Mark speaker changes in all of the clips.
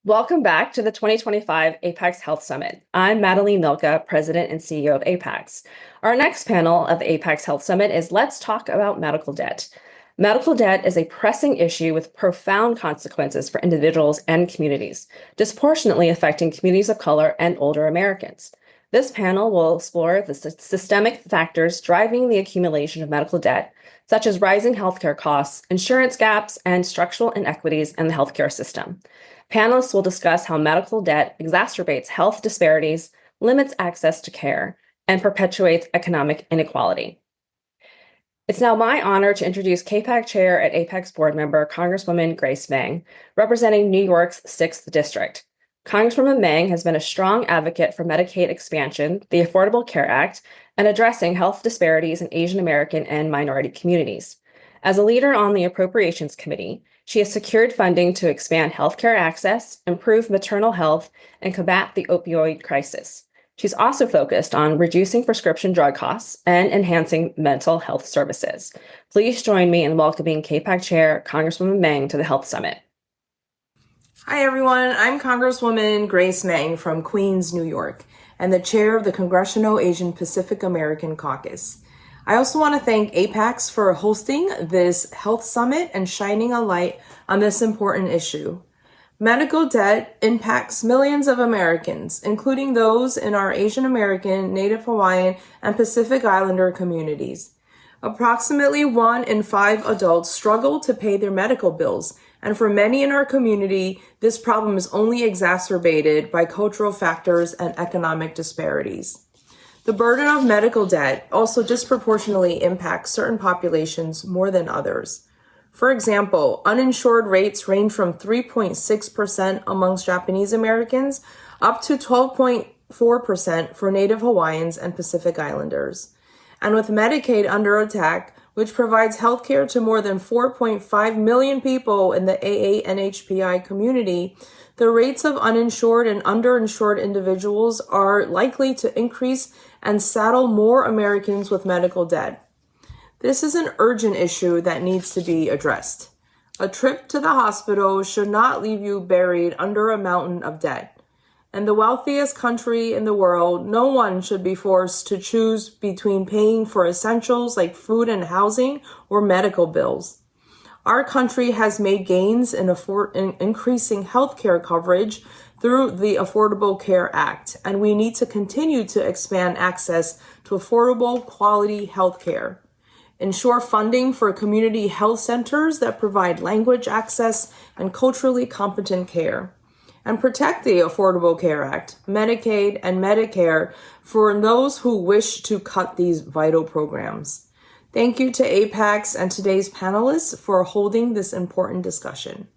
Speaker 1: Welcome back to the 2025 APAICS Health Summit. I'm Madeline Milka, President and CEO of APAICS. Our next panel of the APAICS Health Summit is Let's Talk About Medical Debt. Medical debt is a pressing issue with profound consequences for individuals and communities, disproportionately affecting communities of color and older Americans. This panel will explore the systemic factors driving the accumulation of medical debt, such as rising healthcare costs, insurance gaps, and structural inequities in the healthcare system. Panelists will discuss how medical debt exacerbates health disparities, limits access to care, and perpetuates economic inequality. It's now my honor to introduce KPAC Chair at APAICS Board Member Congresswoman Grace Meng, representing New York's 6th District. Congresswoman Meng has been a strong advocate for Medicaid expansion, the Affordable Care Act, and addressing health disparities in Asian American and minority communities. As a leader on the Appropriations Committee, she has secured funding to expand healthcare access, improve maternal health, and combat the opioid crisis. She's also focused on reducing prescription drug costs and enhancing mental health services. Please join me in welcoming KPAC Chair Congresswoman Meng to the Health Summit.
Speaker 2: Hi, everyone. I'm Congresswoman Grace Meng from Queens, New York, and the chair of the Congressional Asian Pacific American Caucus. I also want to thank APAICS for hosting this health summit and shining a light on this important issue. Medical debt impacts millions of Americans, including those in our Asian American, Native Hawaiian, and Pacific Islander communities. Approximately 1 in 5 adults struggle to pay their medical bills, and for many in our community, this problem is only exacerbated by cultural factors and economic disparities. The burden of medical debt also disproportionately impacts certain populations more than others. For example, uninsured rates range from 3.6% amongst Japanese Americans up to 12.4% for Native Hawaiians and Pacific Islanders. And with Medicaid under attack, which provides healthcare to more than 4.5 million people in the AAPCHO community, the rates of uninsured and underinsured individuals are likely to increase and saddle more Americans with medical debt. This is an urgent issue that needs to be addressed. A trip to the hospital should not leave you buried under a mountain of debt. In the wealthiest country in the world, no one should be forced to choose between paying for essentials like food and housing or medical bills. Our country has made gains in increasing healthcare coverage through the Affordable Care Act, and we need to continue to expand access to affordable, quality healthcare. Ensure funding for community health centers that provide language access and culturally competent care. And protect the Affordable Care Act, Medicaid, and Medicare for those who wish to cut these vital programs. Thank you to APAICS and today's panelists for holding this important discussion.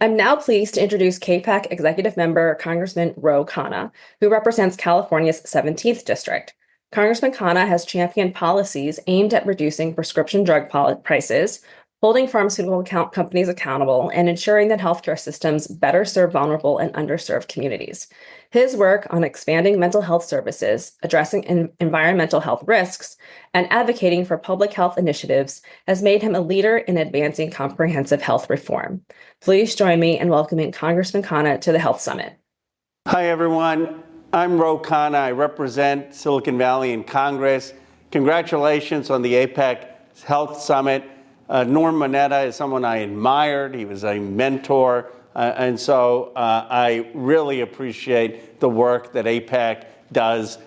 Speaker 1: I'm now pleased to introduce KPAC Executive Member Congressman Khanna, who represents California's 17th District. Congressman Khanna has championed policies aimed at reducing prescription drug prices, holding pharmaceutical companies accountable, and ensuring that healthcare systems better serve vulnerable and underserved communities. His work on expanding mental health services, addressing environmental health risks, and advocating for public health initiatives has made him a leader in advancing comprehensive health reform. Please join me in welcoming Congressman Khanna to the Health Summit.
Speaker 3: Hi, everyone. I'm Khanna. I represent Silicon Valley in Congress. Congratulations on the APAC Health Summit. Norm Mineta is someone I admired. He was a mentor. And so I really appreciate the work that APAC does.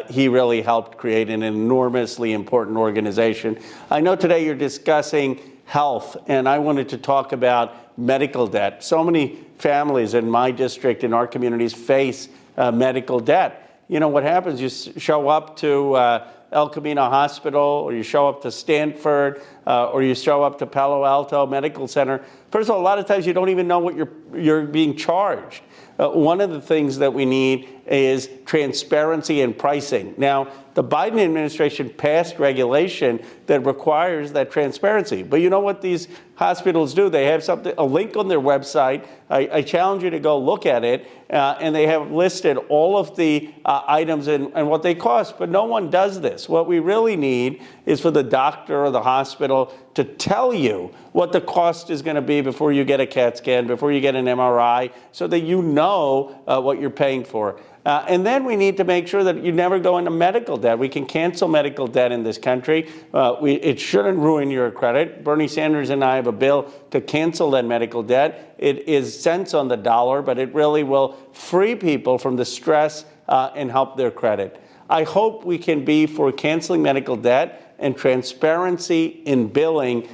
Speaker 3: He really helped create an enormously important organization. I know today you're discussing health, and I wanted to talk about medical debt. So many families in my district, in our communities, face medical debt. You know what happens? You show up to El Camino Hospital, or you show up to Stanford, or you show up to Palo Alto Medical Center. First of all, a lot of times you don't even know what you're being charged. One of the things that we need is transparency in pricing. Now, the Biden administration passed regulation that requires that transparency. But you know what these hospitals do? They have a link on their website. I challenge you to go look at it. And they have listed all of the items and what they cost. But no one does this. What we really need is for the doctor or the hospital hospital to tell you what the cost is going to be before you get a CAT scan, before you get an MRI, so that you know what you're paying for. And then we need to make sure that you never go into medical debt. We can cancel medical debt in this country. It shouldn't ruin your credit. Bernie Sanders and I have a bill to cancel that medical debt. It is cents on the dollar, but it really will free people from the stress and help their credit. I hope we can be for canceling medical debt and transparency in billing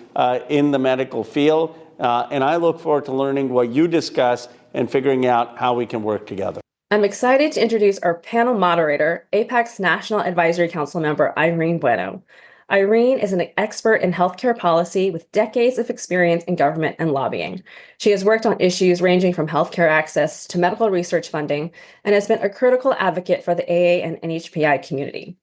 Speaker 3: in the medical field. And I look forward to learning what you discuss and figuring out how we can work together.
Speaker 1: I'm excited to introduce our panel moderator, APAICS National Advisory Council member Irene Bueno. Irene is an expert in healthcare policy with decades of experience in government and lobbying. She has worked on issues ranging from healthcare access to medical research funding and has been a critical advocate for the AA and NHPI community.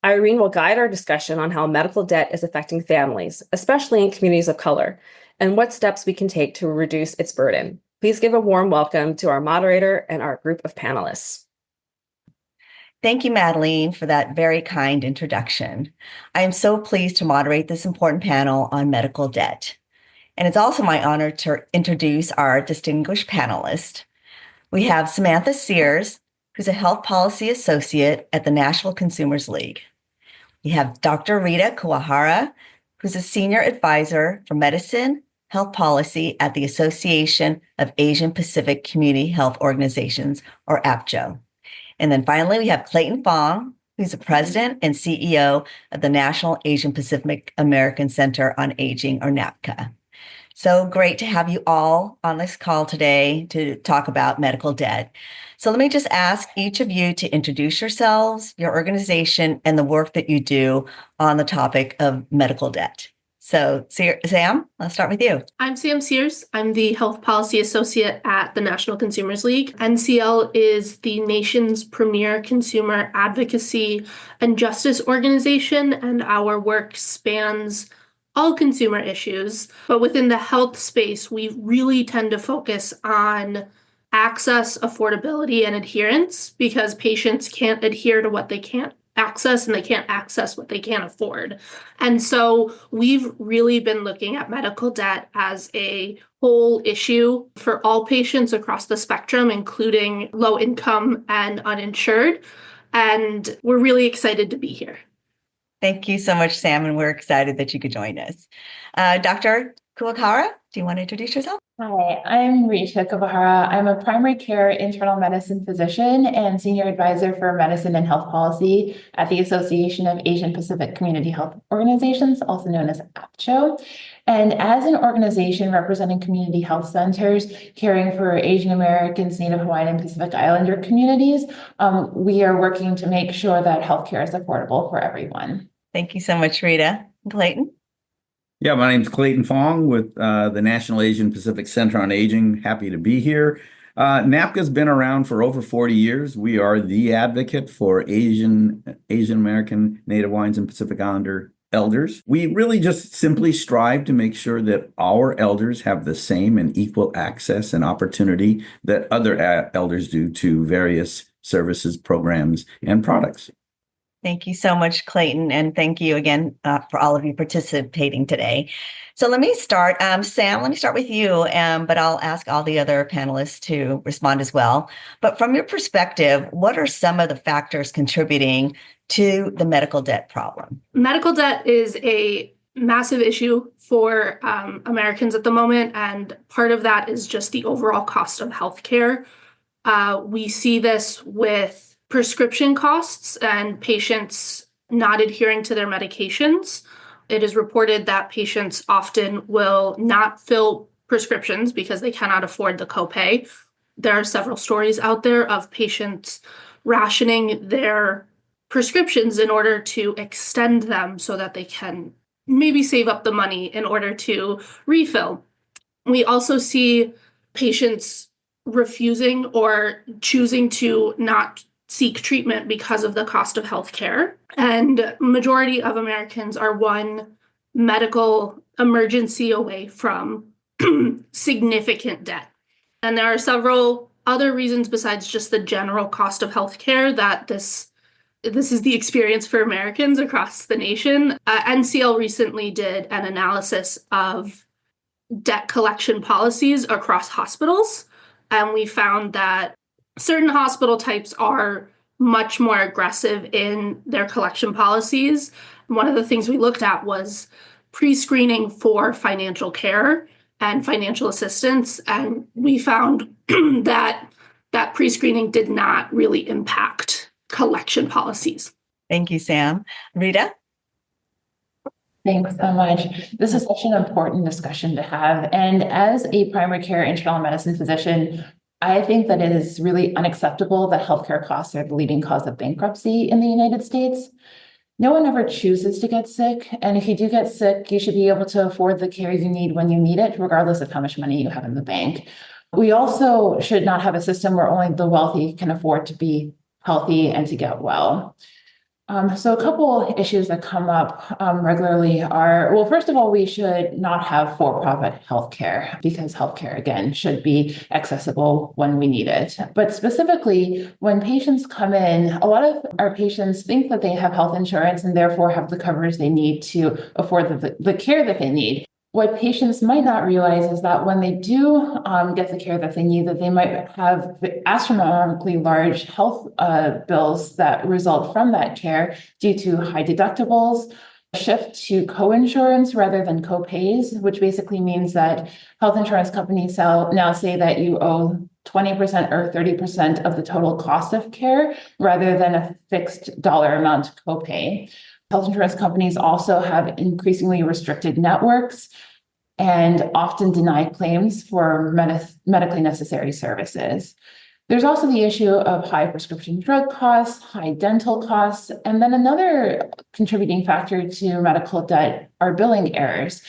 Speaker 1: Irene will guide our discussion on how medical debt is affecting families, especially in communities of color, and what steps we can take to reduce its burden. Please give a warm welcome to our moderator and our group of panelists.
Speaker 4: Thank you, Madeline, for that very kind introduction. I am so pleased to moderate this important panel on medical debt. And it's also my honor to introduce our distinguished panelists. We have Samantha Sears, who's a health policy associate at the National Consumers League. We have Dr. Rita Kuwahara, who's a senior advisor for medicine, health policy at the Association of Asian Pacific Community Health Organizations, or APCHO. And then finally, we have Clayton Fong, who's the president and CEO of the National Asian Pacific American Center on Aging, or NAPCA. So great to have you all on this call today to talk about medical debt. So let me just ask each of you to introduce yourselves, your organization, and the work that you do on the topic of medical debt. So Sam, let's start with you.
Speaker 5: I'm Sam Sears. I'm the Health Policy Associate at the National Consumers League. NCL is the nation's premier consumer advocacy and justice organization, and our work spans all consumer issues. But within the health space, we really tend to focus on access, affordability, and adherence, because patients can't adhere to what they can't access and they can't access what they can't afford. And so we've really been looking at medical debt as a whole issue for all patients across the spectrum, including low income and uninsured. And we're really excited to be here.
Speaker 4: Thank you so much, Sam, and we're excited that you could join us. Dr. Kuwahara, do you want to introduce yourself?
Speaker 6: Hi, I'm Rita Kuwahara. I'm a primary care internal medicine physician and senior advisor for medicine and health policy at the Association of Asian Pacific Community Health Organizations, also known as APCHO. And as an organization representing community health centers caring for Asian Americans, Native Hawaiian, and Pacific Islander communities, we are working to make sure that healthcare is affordable for everyone.
Speaker 4: Thank you so much, Rita. Clayton?
Speaker 7: Yeah, my name's Clayton Fong with the National Asian Pacific Center on Aging. Happy to be here. NAPCA's been around for over 40 years. We are the advocate for Asian American, Native Hawaiians, and Pacific Islander elders. We really just simply strive to make sure that our elders have the same and equal access and opportunity that other elders do to various services, programs, and products.
Speaker 4: Thank you so much, Clayton, and thank you again for all of you participating today. So let me start. Sam, let me start with you, but I'll ask all the other panelists to respond as well. But from your perspective, what are some of the factors contributing to the medical debt problem?
Speaker 5: Medical debt is a massive issue for Americans at the moment, and part of that is just the overall cost of healthcare. We see this with prescription costs and patients not adhering to their medications. It is reported that patients often will not fill prescriptions because they cannot afford the copay. There are several stories out there of patients rationing their prescriptions in order to extend them so that they can maybe save up the money in order to refill. We also see patients refusing or choosing to not seek treatment because of the cost of healthcare. And majority of Americans are one medical emergency away from significant debt. And there are several other reasons besides just the general cost of healthcare that this this is the experience for Americans across the nation. NCL recently did an analysis of debt collection policies across hospitals, and we found that certain hospital types are much more aggressive in their collection policies. One of the things we looked at was pre-screening for financial care and financial assistance, and we found that pre-screening did not really impact collection policies.
Speaker 4: Thank you, Sam. Rita?
Speaker 6: Thanks so much. This is such an important discussion to have. And as a primary care internal medicine physician, I think that it is really unacceptable that healthcare costs are the leading cause of bankruptcy in the United States. No one ever chooses to get sick. And if you do get sick, you should be able to afford the care you need when you need it, regardless of how much money you have in the bank. We also should not have a system where only the wealthy can afford to be healthy and to get well. So a couple issues that come up regularly are, well, first of all, we should not have for-profit healthcare because healthcare, again, should be accessible when we need it. But specifically, when patients come in, a lot of our patients think that they have health insurance and therefore have the coverage they need to afford the care that they need. What patients might not realize is that when they do get the care that they need, that they might have astronomically large health bills that result from that care due to high deductibles, shift to co-insurance rather than co-pays, which basically means that health insurance companies now say that you owe 20% or 30% of the total cost of care rather than a fixed dollar amount copay. Health insurance companies also have increasingly restricted networks and often deny claims for medically necessary services. There's also the issue of high prescription drug costs, high dental costs, and then another contributing factor to medical debt are billing errors,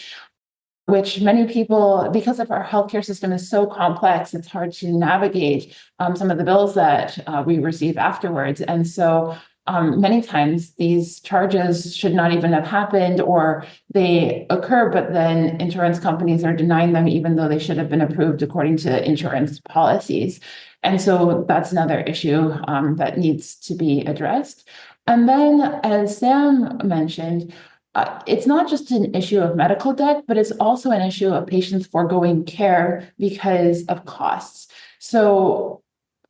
Speaker 6: which many people, because of our healthcare system is so complex, it's hard to navigate some of the bills that we receive afterwards. And so many times these charges should not even have happened, or they occur, but then insurance companies are denying them even though they should have been approved according to insurance policies. And so that's another issue that needs to be addressed. And then, as Sam mentioned, it's not just an issue of medical debt, but it's also an issue of patients foregoing care because of costs. So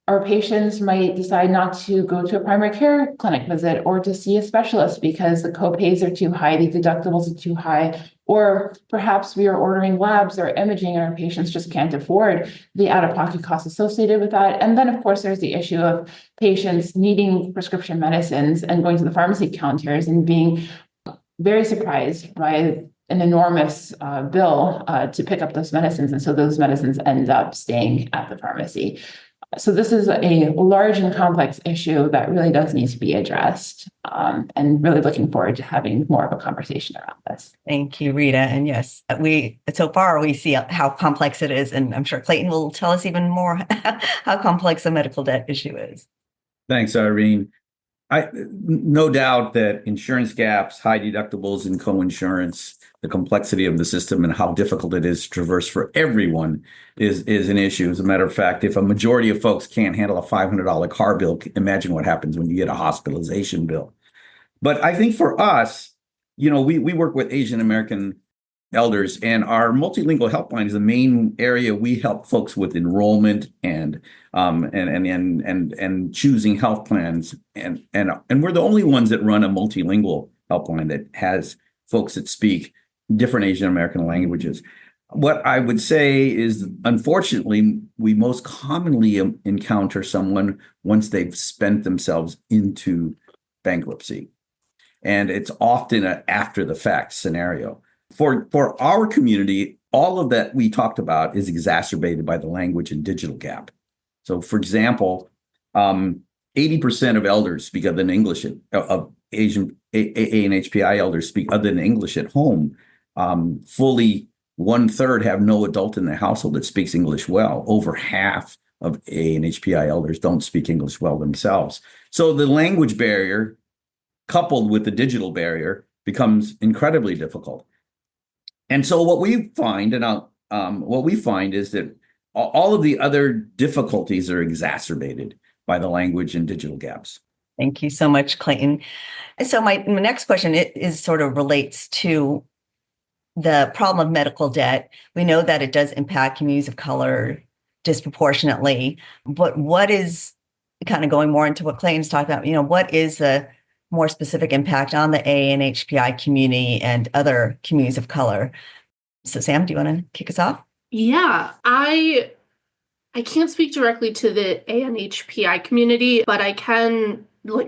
Speaker 6: our patients might decide not to go to a primary care clinic visit or to see a specialist because the copays are too high, the deductibles are too high, or perhaps we are ordering labs or imaging and our patients just can't afford the out-of-pocket costs associated with that. And then, of course, there's the issue of patients needing prescription medicines and going to the pharmacy counters and being very surprised by an enormous bill to pick up those medicines. And so those medicines end up staying at the pharmacy. So this is a large and complex issue that really does need to be addressed, and really looking forward to having more of a conversation around this.
Speaker 4: Thank you, Rita. And yes, so far we see how complex it is, and I'm sure Clayton will tell us even more how complex the medical debt issue is.
Speaker 7: Thanks, Irene. No doubt that insurance gaps, high deductibles, and co-insurance, the complexity of the system and how difficult it is to traverse for everyone is an issue. As a matter of fact, if a majority of folks can't handle a $500 car bill, imagine what happens when you get a hospitalization bill. But I think for us, we work with Asian American elders, and our multilingual helpline is the main area we help folks with enrollment and choosing health plans, and we're the only ones that run a multilingual helpline that has folks that speak different Asian American languages. What I would say is, unfortunately, we most commonly encounter someone once they've spent themselves into bankruptcy, and it's often an after the fact scenario. For our community, all of that we talked about is exacerbated by the language and digital gap. So, for example, 80% of elders speak other than English, of Asian AA and HPI elders speak other than English at home. Fully 1/3 have no adult in the household that speaks English well. Over half of AA and HPI elders don't speak English well themselves. So the language barrier, coupled with the digital barrier, becomes incredibly difficult. And so what we find, is that all of the other difficulties are exacerbated by the language and digital gaps.
Speaker 4: Thank you so much, Clayton. So my next question is sort of relates to the problem of medical debt. We know that it does impact communities of color disproportionately, but what is kind of going more into what Clayton's talking about, what is the more specific impact on the ANHPI community and other communities of color? So Sam, do you want to kick us off?
Speaker 5: Yeah, I can't speak directly to the ANHPI community, but I can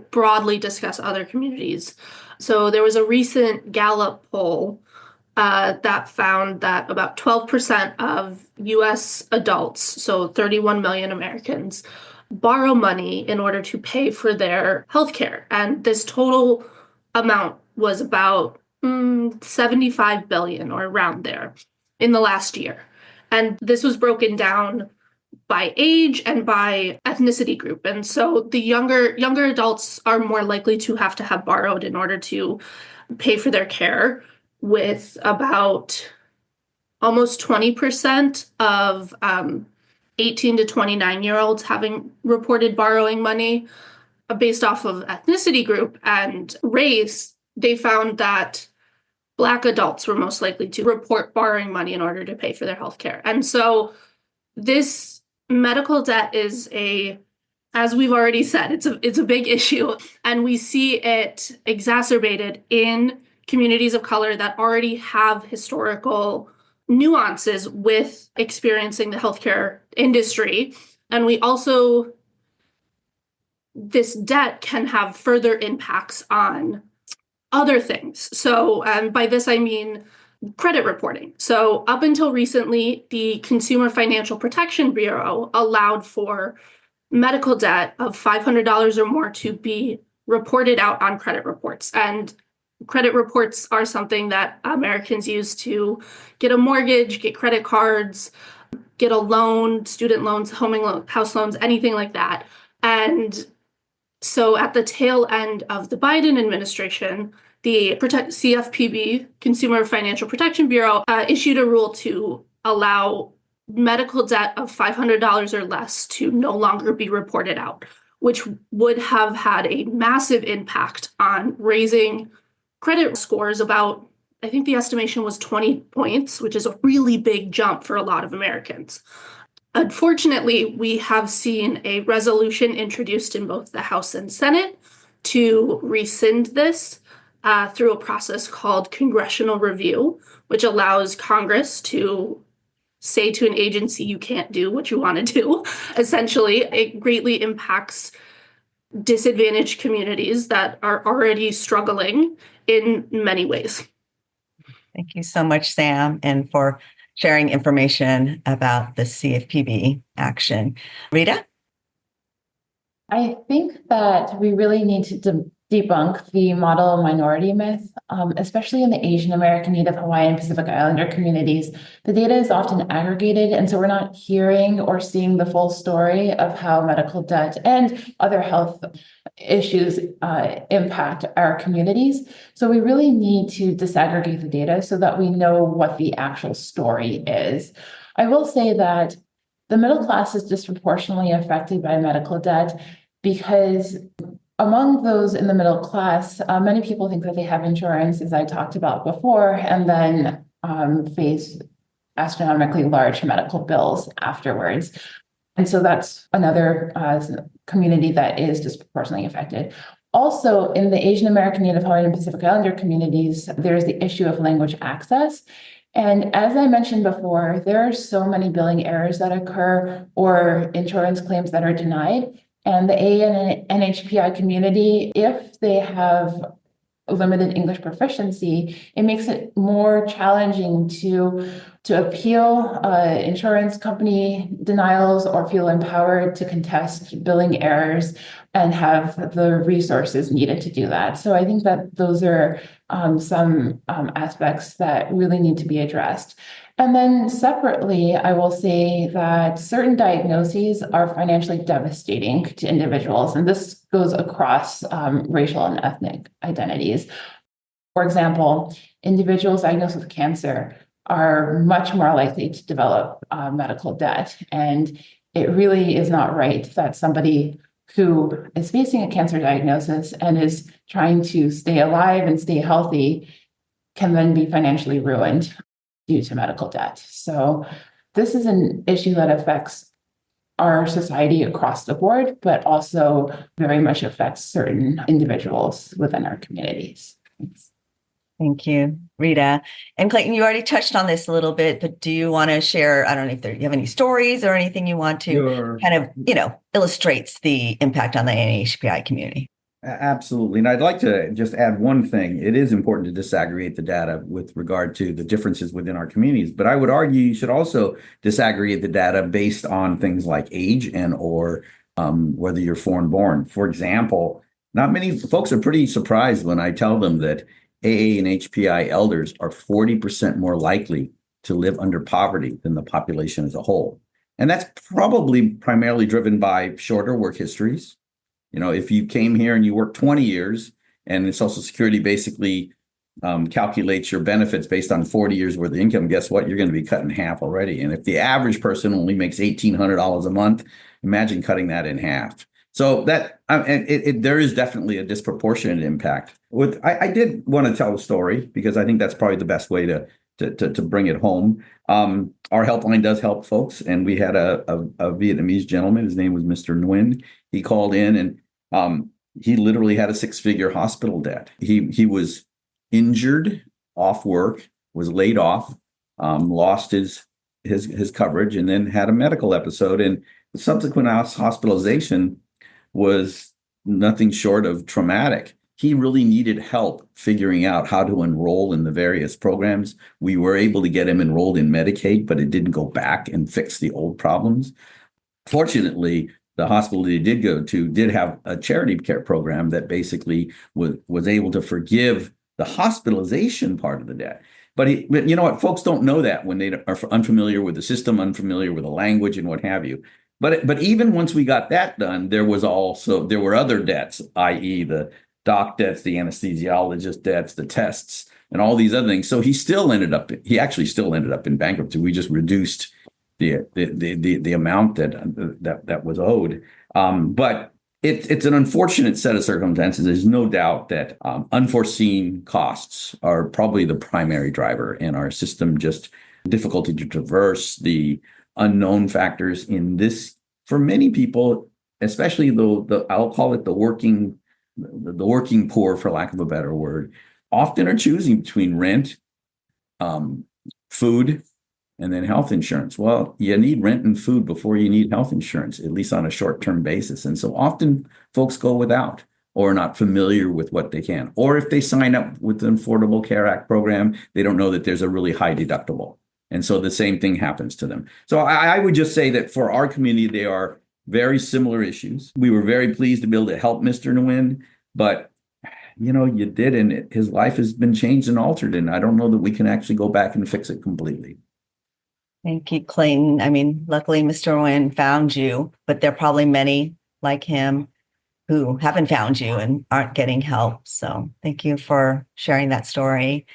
Speaker 5: broadly discuss other communities. So there was a recent Gallup poll that found that about 12% of US adults, so 31 million Americans, borrow money in order to pay for their healthcare. And this total amount was about 75 billion or around there in the last year. And this was broken down by age and by ethnicity group. And so the younger adults are more likely to have borrowed in order to pay for their care, with about almost 20% of 18 to 29-year-olds having reported borrowing money. Based off of ethnicity group and race, they found that Black adults were most likely to report borrowing money in order to pay for their healthcare. And so this medical debt is as we've already said, it's a big issue, and we see it exacerbated in communities of color that already have historical nuances with experiencing the healthcare industry. And we also, this debt can have further impacts on other things. So by this, I mean credit reporting. So up until recently, the Consumer Financial Protection Bureau allowed for medical debt of $500 or more to be reported out on credit reports. And credit reports are something that Americans use to get a mortgage, get credit cards, get a loan, student loans, house loans, anything like that. And so at the tail end of the Biden administration, the CFPB, Consumer Financial Protection Bureau, issued a rule to allow medical debt of $500 or less to no longer be reported out, which would have had a massive impact on raising credit scores about, I think the estimation was 20 points, which is a really big jump for a lot of Americans. Unfortunately, we have seen a resolution introduced in both the House and Senate to rescind this through a process called congressional review, which allows Congress to say to an agency, you can't do what you want to do. Essentially, it greatly impacts disadvantaged communities that are already struggling in many ways.
Speaker 4: Thank you so much, Sam, and for sharing information about the CFPB action. Rita?
Speaker 6: I think that we really need to debunk the model minority myth, especially in the Asian American, Native Hawaiian, Pacific Islander communities. The data is often aggregated, and so we're not hearing or seeing the full story of how medical debt and other health issues impact our communities. So we really need to disaggregate the data so that we know what the actual story is. I will say that the middle class is disproportionately affected by medical debt because among those in the middle class, many people think that they have insurance, as I talked about before, and then face astronomically large medical bills afterwards. And so that's another community that is disproportionately affected. Also, in the Asian American, Native Hawaiian, and Pacific Islander communities, there's the issue of language access. And as I mentioned before, there are so many billing errors that occur or insurance claims that are denied. And the ANHPI community, if they have limited English proficiency, it makes it more challenging to appeal insurance company denials or feel empowered to contest billing errors and have the resources needed to do that. So I think that those are some aspects that really need to be addressed. And then separately, I will say that certain diagnoses are financially devastating to individuals, and this goes across racial and ethnic identities. For example, individuals diagnosed with cancer are much more likely to develop medical debt, and it really is not right that somebody who is facing a cancer diagnosis and is trying to stay alive and stay healthy can then be financially ruined due to medical debt. So this is an issue that affects our society across the board, but also very much affects certain individuals within our communities. Thanks.
Speaker 4: Thank you, Rita. And Clayton, you already touched on this a little bit, but do you want to share, I don't know if you have any stories or anything you want to kind of, illustrates the impact on the NAPCA community?
Speaker 7: Absolutely. And I'd like to just add one thing. It is important to disaggregate the data with regard to the differences within our communities, but I would argue you should also disaggregate the data based on things like age and or whether you're foreign born. For example, not many folks are pretty surprised when I tell them that AA and HPI elders are 40% more likely to live under poverty than the population as a whole. And that's probably primarily driven by shorter work histories. If you came here and you worked 20 years and Social Security basically calculates your benefits based on 40 years worth of income, guess what? You're going to be cut in half already. And if the average person only makes $1,800 a month, imagine cutting that in half. So that there is definitely a disproportionate impact. I did want to tell a story because I think that's probably the best way to bring it home. Our helpline does help folks, and we had a Vietnamese gentleman. His name was Mr. Nguyen. He called in and he literally had a 6-figure hospital debt. He was injured, off work, was laid off, lost his coverage, and then had a medical episode. And the subsequent hospitalization was nothing short of traumatic. He really needed help figuring out how to enroll in the various programs. We were able to get him enrolled in Medicaid, but it didn't go back and fix the old problems. Fortunately, the hospital that he did go to did have a charity care program that basically was able to forgive the hospitalization part of the debt. But you know what? Folks don't know that when they are unfamiliar with the system, unfamiliar with the language and what have you. But even once we got that done, there were other debts, i.e. the doc debts, the anesthesiologist debts, the tests, and all these other things. So he actually still ended up in bankruptcy. We just reduced the amount that was owed. But it's an unfortunate set of circumstances. There's no doubt that unforeseen costs are probably the primary driver in our system, just difficulty to traverse the unknown factors in this. For many people, especially I'll call it the working poor, for lack of a better word, often are choosing between rent, food, and then health insurance. Well, you need rent and food before you need health insurance, at least on a short-term basis. And so often folks go without or are not familiar with what they can. Or if they sign up with the Affordable Care Act program, they don't know that there's a really high deductible. And so the same thing happens to them. So I would just say that for our community, they are very similar issues. We were very pleased to be able to help Mr. Nguyen, but you did, and his life has been changed and altered, and I don't know that we can actually go back and fix it completely.
Speaker 4: Thank you, Clayton. I mean, luckily, Mr. Nguyen found you, but there are probably many like him who haven't found you and aren't getting help. So thank you for sharing that story.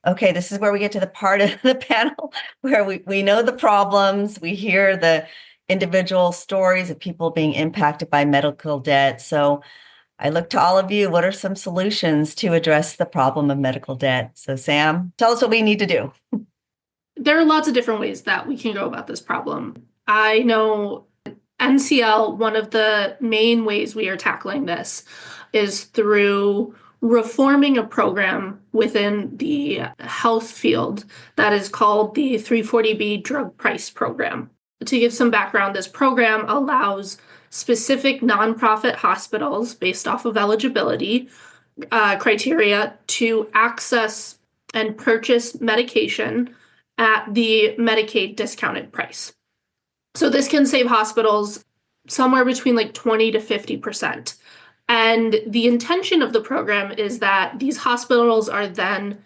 Speaker 4: Okay, this is where we get to the part of the panel where we know the problems, we hear the individual stories of people being impacted by medical debt. So I look to all of you. What are some solutions to address the problem of medical debt? So Sam, tell us what we need to do.
Speaker 5: There are lots of different ways that we can go about this problem. I know NCL, one of the main ways we are tackling this is through reforming a program within the health field that is called the 340B Drug Price Program. To give some background, this program allows specific nonprofit hospitals, based off of eligibility criteria, to access and purchase medication at the Medicaid discounted price. So this can save hospitals somewhere between like 20 to 50%. And the intention of the program is that these hospitals are then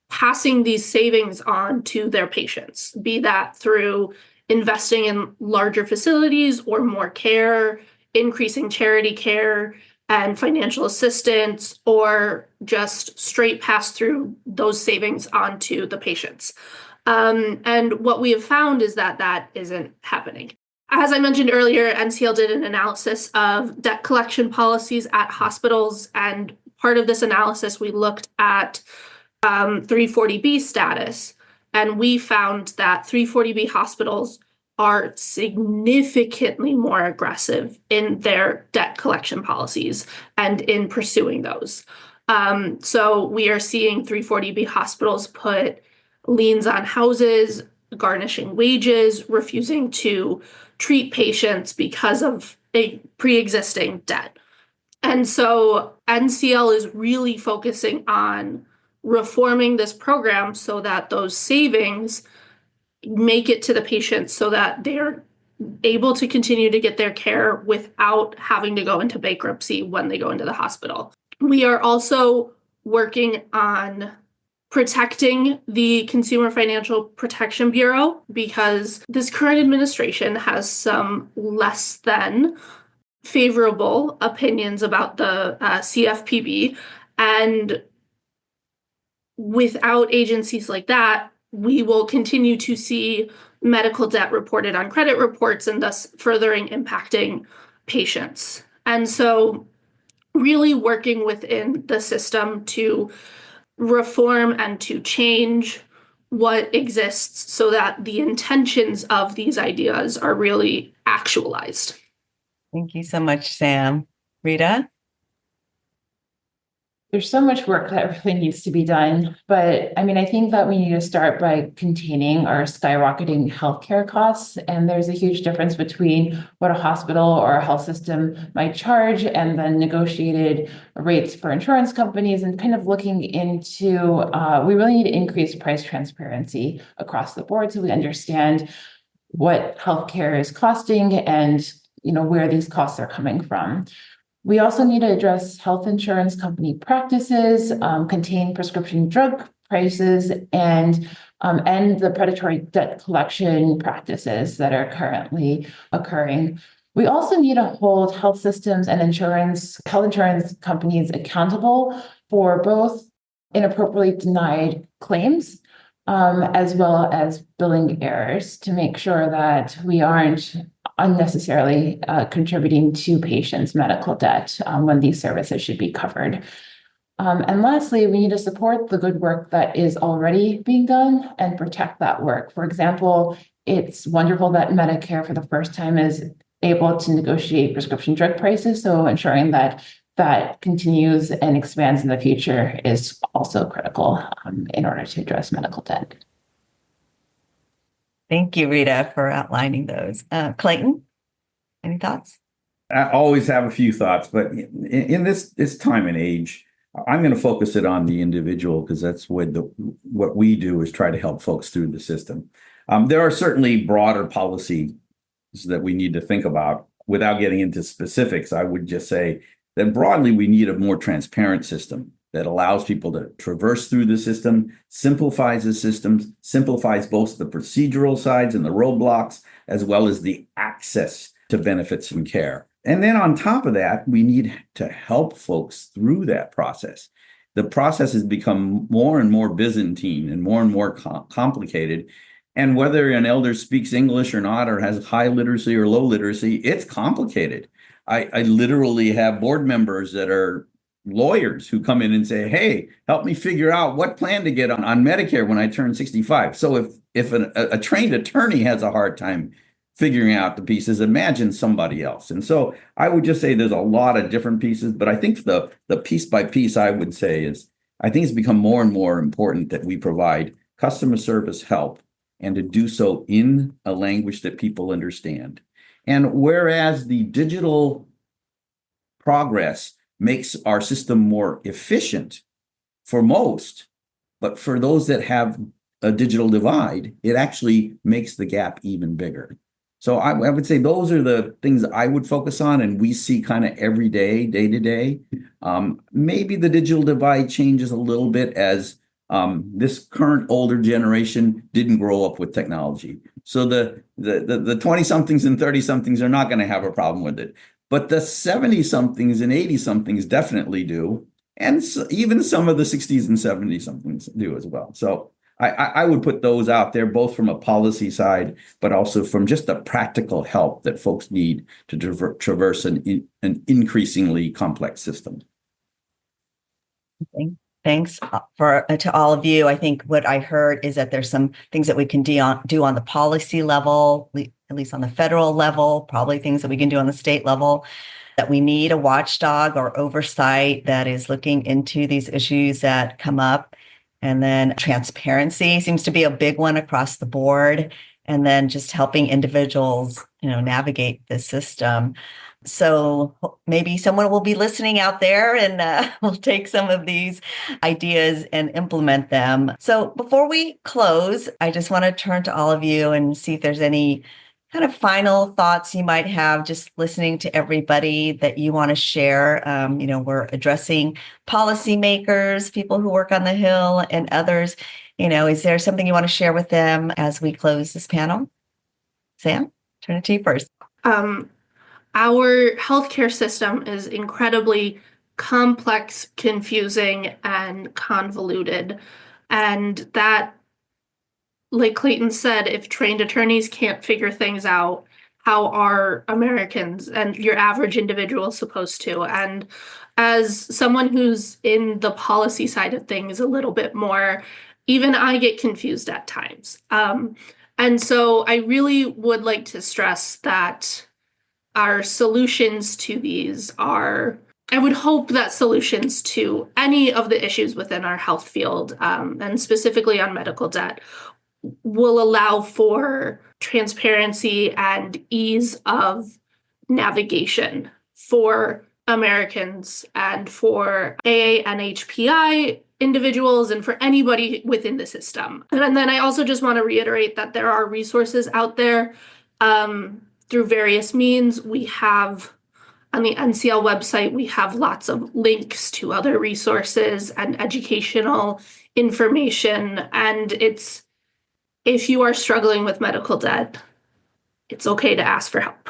Speaker 5: passing these savings on to their patients, be that through investing in larger facilities or more care, increasing charity care and financial assistance, or just straight pass through those savings onto the patients. And what we have found is that that isn't happening. As I mentioned earlier, NCL did an analysis of debt collection policies at hospitals, and part of this analysis, we looked at 340B status, and we found that 340B hospitals are significantly more aggressive in their debt collection policies and in pursuing those. So we are seeing 340B hospitals put liens on houses, garnishing wages, refusing to treat patients because of a pre-existing debt. And so NCL is really focusing on reforming this program so that those savings make it to the patients so that they're able to continue to get their care without having to go into bankruptcy when they go into the hospital. We are also working on protecting the Consumer Financial Protection Bureau because this current administration has some less than favorable opinions about the CFPB. And without agencies like that, we will continue to see medical debt reported on credit reports and thus furthering impacting patients. And so really working within the system to reform and to change what exists so that the intentions of these ideas are really actualized.
Speaker 4: Thank you so much, Sam. Rita?
Speaker 6: There's so much work that really needs to be done, but I mean, I think that we need to start by containing our skyrocketing healthcare costs. And there's a huge difference between what a hospital or a health system might charge and then negotiated rates for insurance companies, and kind of looking into, we really need to increase price transparency across the board so we understand what healthcare is costing and where these costs are coming from. We also need to address health insurance company practices, contain prescription drug prices, and end the predatory debt collection practices that are currently occurring. We also need to hold health systems and health insurance companies accountable for both inappropriately denied claims as well as billing errors to make sure that we aren't unnecessarily contributing to patients' medical debt when these services should be covered. And lastly, we need to support the good work that is already being done and protect that work. For example, it's wonderful that Medicare for the first time is able to negotiate prescription drug prices, so ensuring that that continues and expands in the future is also critical in order to address medical debt.
Speaker 4: Thank you, Rita, for outlining those. Clayton, any thoughts?
Speaker 7: I always have a few thoughts, but in this time and age, I'm going to focus it on the individual because that's what we do is try to help folks through the system. There are certainly broader policies that we need to think about. Without getting into specifics, I would just say that broadly, we need a more transparent system that allows people to traverse through the system, simplifies the systems, simplifies both the procedural sides and the roadblocks, as well as the access to benefits and care. And then on top of that, we need to help folks through that process. The process has become more and more Byzantine and more complicated. And whether an elder speaks English or not, or has high literacy or low literacy, it's complicated. I literally have board members that are lawyers who come in and say, hey, help me figure out what plan to get on Medicare when I turn 65. So if a trained attorney has a hard time figuring out the pieces, imagine somebody else. And so I would just say there's a lot of different pieces, but I think the piece by piece I would say is, I think it's become more and more important that we provide customer service help and to do so in a language that people understand. And whereas the digital progress makes our system more efficient for most, but for those that have a digital divide, it actually makes the gap even bigger. So I would say those are the things I would focus on, and we see kind of every day, day to day. Maybe the digital divide changes a little bit as this current older generation didn't grow up with technology. So the 20-somethings and 30-somethings are not going to have a problem with it. But the 70-somethings and 80-somethings definitely do. And so even some of the 60s and 70-somethings do as well. So I would put those out there, both from a policy side, but also from just the practical help that folks need to traverse an increasingly complex system.
Speaker 4: Thanks to all of you. I think what I heard is that there's some things that we can do on the policy level, at least on the federal level, probably things that we can do on the state level, that we need a watchdog or oversight that is looking into these issues that come up. And then transparency seems to be a big one across the board. And then just helping individuals, navigate the system. So maybe someone will be listening out there and will take some of these ideas and implement them. So before we close, I just want to turn to all of you and see if there's any kind of final thoughts you might have just listening to everybody that you want to share. We're addressing policymakers, people who work on the Hill, and others. Is there something you want to share with them as we close this panel? Sam, turn it to you first.
Speaker 5: Our healthcare system is incredibly complex, confusing, and convoluted. And that, like Clayton said, if trained attorneys can't figure things out, how are Americans and your average individual supposed to? And as someone who's in the policy side of things a little bit more, even I get confused at times. And so I really would like to stress that our solutions to these I would hope that solutions to any of the issues within our health field, and specifically on medical debt, will allow for transparency and ease of navigation for Americans and for AANHPI individuals and for anybody within the system. And then I also just want to reiterate that there are resources out there through various means. We have on the NCL website, we have lots of links to other resources and educational information. And if you are struggling with medical debt, it's okay to ask for help.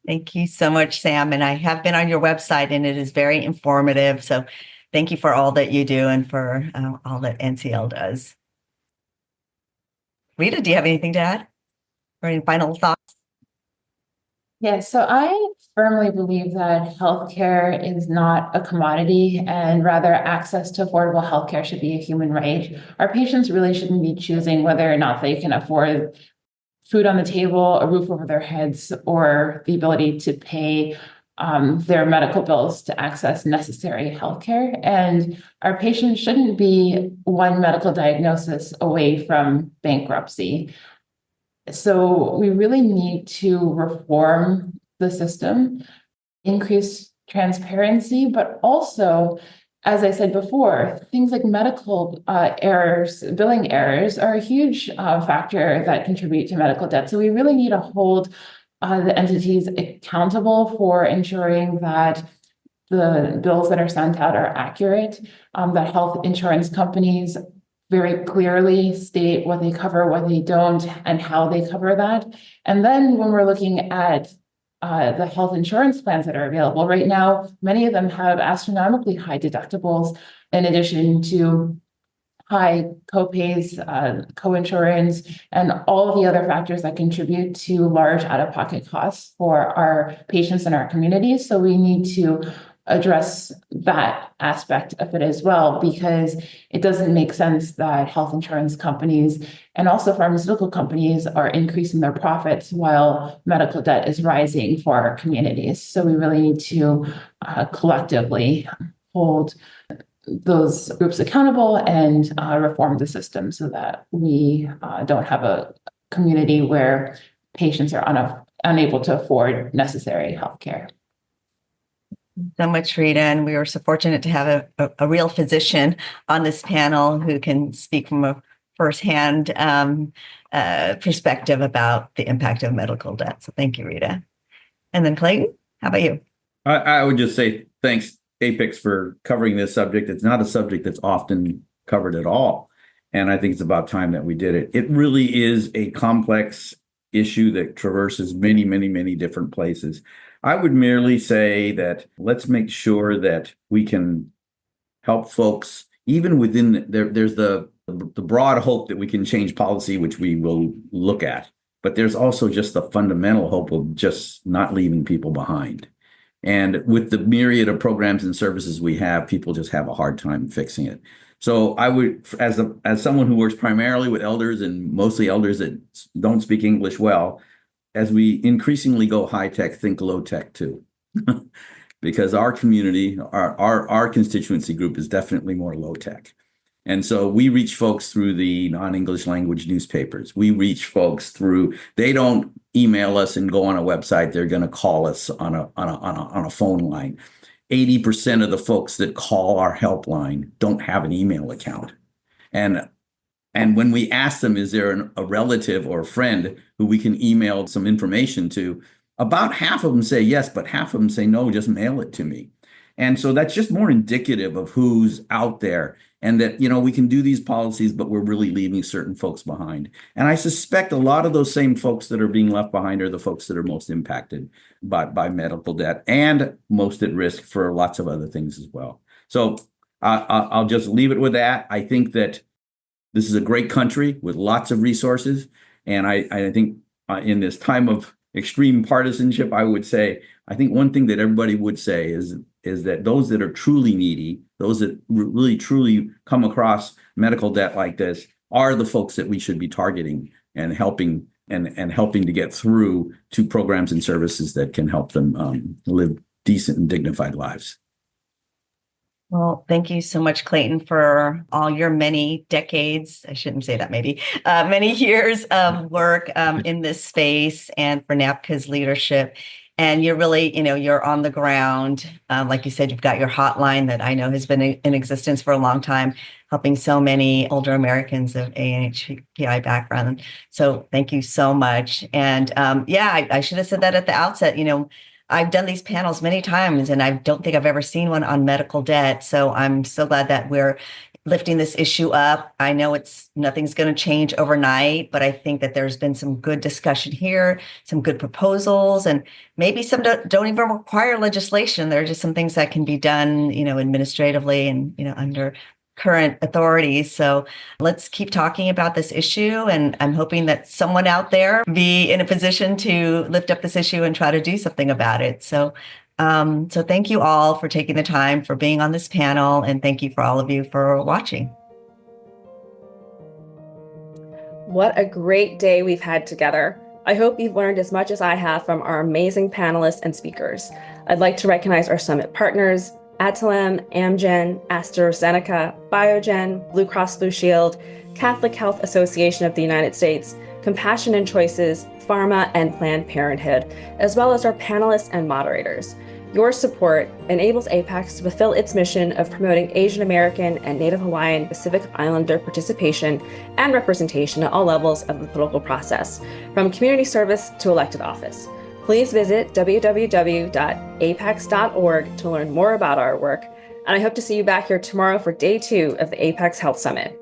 Speaker 4: Thank you so much, Sam. And I have been on your website and it is very informative. So thank you for all that you do and for all that NCL does. Rita, do you have anything to add or any final thoughts?
Speaker 6: Yeah, so I firmly believe that healthcare is not a commodity, and rather access to affordable healthcare should be a human right. Our patients really shouldn't be choosing whether or not they can afford food on the table, a roof over their heads, or the ability to pay their medical bills to access necessary healthcare. And our patients shouldn't be one medical diagnosis away from bankruptcy. So we really need to reform the system, increase transparency, but also, as I said before, things like medical errors, billing errors are a huge factor that contribute to medical debt. So we really need to hold the entities accountable for ensuring that the bills that are sent out are accurate, that health insurance companies very clearly state what they cover, what they don't, and how they cover that. And then when we're looking at the health insurance plans that are available right now, many of them have astronomically high deductibles, in addition to high copays, co-insurance, and all the other factors that contribute to large out-of-pocket costs for our patients and our communities. So we need to address that aspect of it as well, because it doesn't make sense that health insurance companies and also pharmaceutical companies are increasing their profits while medical debt is rising for our communities. So we really need to collectively hold those groups accountable and reform the system so that we don't have a community where patients are unable to afford necessary health care.
Speaker 4: So much, Rita, and we were so fortunate to have a real physician on this panel who can speak from a firsthand perspective about the impact of medical debt. So thank you, Rita. And then Clayton, how about you?
Speaker 7: I would just say thanks, APAICS, for covering this subject. It's not a subject that's often covered at all, and I think it's about time that we did it. It really is a complex issue that traverses many, many, many different places. I would merely say that let's make sure that we can help folks, even within there's the the broad hope that we can change policy, which we will look at. But there's also just the fundamental hope of just not leaving people behind. And with the myriad of programs and services we have, people just have a hard time fixing it. So I would, as someone who works primarily with elders and mostly elders that don't speak English well, as we increasingly go high tech, think low tech too. Because our community, our constituency group is definitely more low tech. And so we reach folks through the non-English language newspapers. We reach folks through, they don't email us and go on a website. They're going to call us on a phone line. 80% of the folks that call our helpline don't have an email account. And when we ask them, is there a relative or a friend who we can email some information to, about half of them say yes, but half of them say no, just mail it to me. And so that's just more indicative of who's out there, and that, we can do these policies, but we're really leaving certain folks behind. And I suspect a lot of those same folks that are being left behind are the folks that are most impacted by medical debt and most at risk for lots of other things as well. So I'll just leave it with that. I think that this is a great country with lots of resources. And I think in this time of extreme partisanship, I think one thing that everybody would say is that those that are truly needy, those that really truly come across medical debt like this, are the folks that we should be targeting and helping to get through to programs and services that can help them live decent and dignified lives.
Speaker 4: Well, thank you so much, Clayton, for all your many decades, I shouldn't say that maybe, many years of work in this space, and for NAPCA's leadership. And you're really, you're on the ground. Like you said, you've got your hotline that I know has been in existence for a long time, helping so many older Americans of AAPI background. So thank you so much. And I should have said that at the outset. I've done these panels many times, and I don't think I've ever seen one on medical debt. So I'm so glad that we're lifting this issue up. I know nothing's going to change overnight, but I think that there's been some good discussion here, some good proposals, and maybe some don't even require legislation. There are just some things that can be done, administratively and, under current authorities. So let's keep talking about this issue. And I'm hoping that someone out there be in a position to lift up this issue and try to do something about it. So thank you all for taking the time, for being on this panel, and thank you for all of you for watching.
Speaker 1: What a great day we've had together. I hope you've learned as much as I have from our amazing panelists and speakers. I'd like to recognize our summit partners, Adtalem, Amgen, AstraZeneca, Biogen, Blue Cross Blue Shield, Catholic Health Association of the United States, Compassion and Choices, Pharma, and Planned Parenthood, as well as our panelists and moderators. Your support enables APAICS to fulfill its mission of promoting Asian American and Native Hawaiian Pacific Islander participation and representation at all levels of the political process, from community service to elected office. Please visit www.apaics.org to learn more about our work, and I hope to see you back here tomorrow for Day 2 of the APAICS Health Summit.